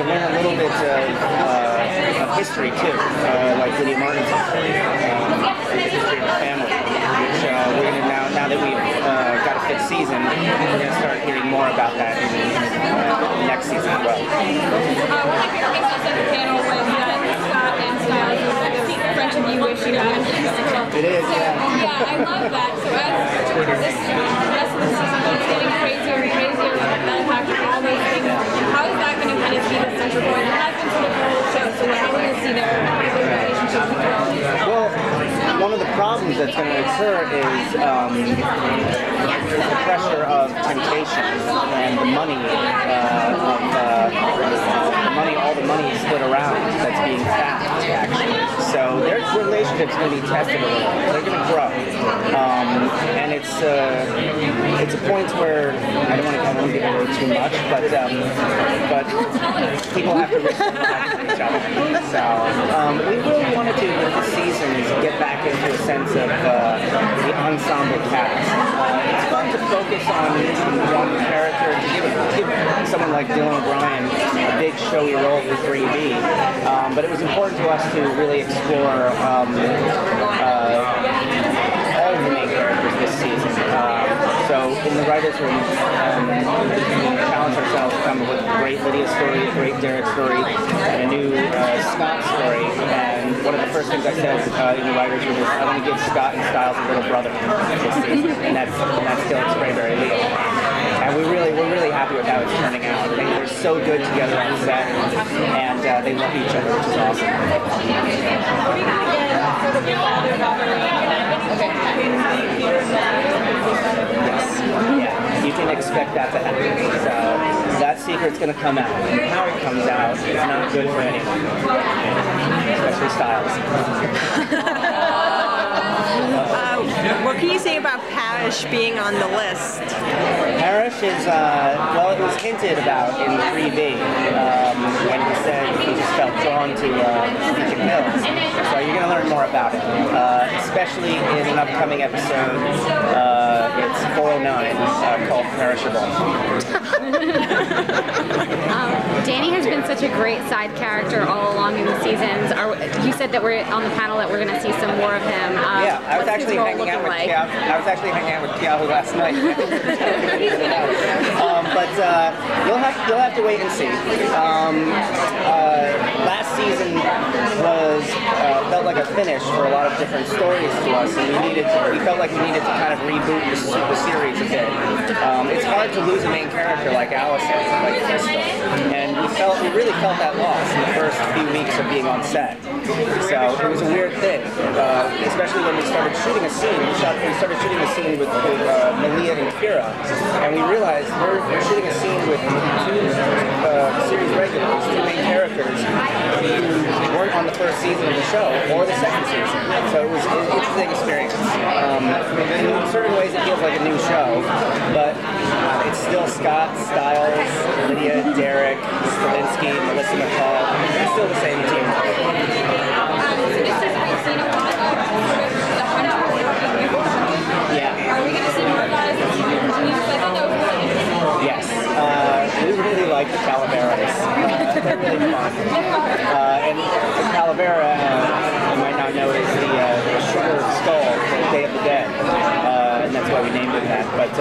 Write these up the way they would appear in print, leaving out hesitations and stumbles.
you learn a little bit of history too, like Lydia Martin's history, the history of the family, which we're going to now that we've got a fifth season, we're going to start hearing more about that in the next season as well. One of my favorite things also at the panel was that Scott and Styles the French of you wish you had. It is, yeah. Yeah, I love that. So as this rest of the season keeps getting crazier and crazier with the impact of all those things, how is that going to kind of be the central point? It has been sort of the whole show, so how are we going to see their relationship with the Well, one of the problems that's going to occur is the pressure of temptation and the money all the money is split around that's being tapped, actually. So their relationship's going to be tested a little. They're going to grow, and it's a point where I don't want to give away too much, but people have to respect each other. So we really wanted to with this season is get back into a sense of the ensemble cast. It's fun to focus on one character, to give someone like Dylan O'Brien a big showy role for 3B, but it was important to us to really explore all of the main characters this season. So in the writers' room, we challenged ourselves to come up with a great Lydia story, a great Derek story, and a new Scott story. And one of the first things I said in the writers' room was, I want to give Scott and Styles a little brother this season, and that's Dylan Sprayberry Leo. And we're really happy with how it's turning out. They're so good together on set, and they love each other, which is awesome. Yes. You can expect that to happen. So that secret's going to come out. And how it comes out is not good for anyone, especially Styles. What can you say about Parrish being on the list? Parrish is, well, it was hinted about in 3B when he said he just felt drawn to Beacon Hills. So you're going to learn more about it, especially in an upcoming episode. It's 409 called Perishable. Danny has been such a great side character all along in the seasons. You said that we're on the panel that we're going to see some more of him. Yeah, I was actually hanging out with Keahu last night. But you'll have to wait and see. Last season was felt like a finish for a lot of different stories to us, and we felt like we needed to kind of reboot the series a bit. It's hard to lose a main character like Allison, like Crystal, and we really felt that loss in the first few weeks of being on set. So it was a weird thing, especially when we started shooting a scene. We started shooting a scene with Malia and Kira, and we realized we're shooting a scene with two series regulars, two main characters who weren't on the first season of the show or the second season. So it was an interesting experience. In certain ways, it feels like a new show, but it's still Scott, Styles, Lydia, Derek, Stilinski, Melissa McCall. It's still the same team. Yeah. Are we going to see more guys as the season continues? I thought that was really interesting. Yes. We really like the Calaveras. They're really fun. And the Calavera, you might not know, is the sugar skull for Day of the Dead. And that's why we named it that. But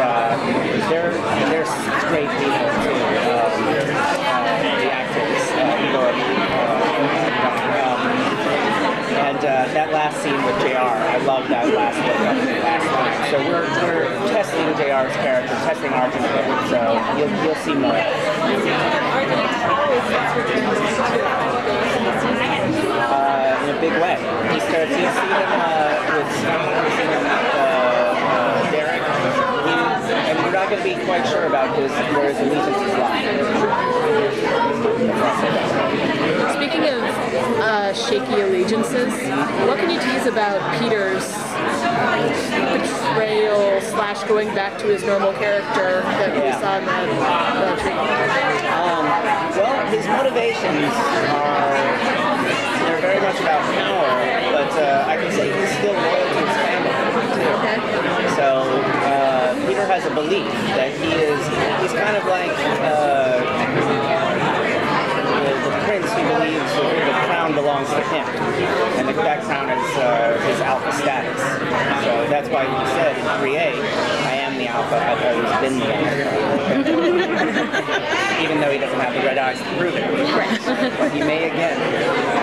they're great people too. The actors, and that last scene with JR, I love that last line. So we're testing JR's character, testing Arjun a bit. So you'll see more. In a big way. You see him with Derek, and we're not going to be quite sure about where his allegiances lie. Speaking of shaky allegiances, what can you tease about Peter's betrayal / going back to his normal character that we saw in the treatment? Well, his motivations they're very much about power, but I can say he's still loyal to his family too. Okay. So Peter has a belief that he's kind of like alpha status. So that's why he said in 3A, I am the alpha, I've always been the alpha. Even though he doesn't have the red eyes to prove it. But he may again.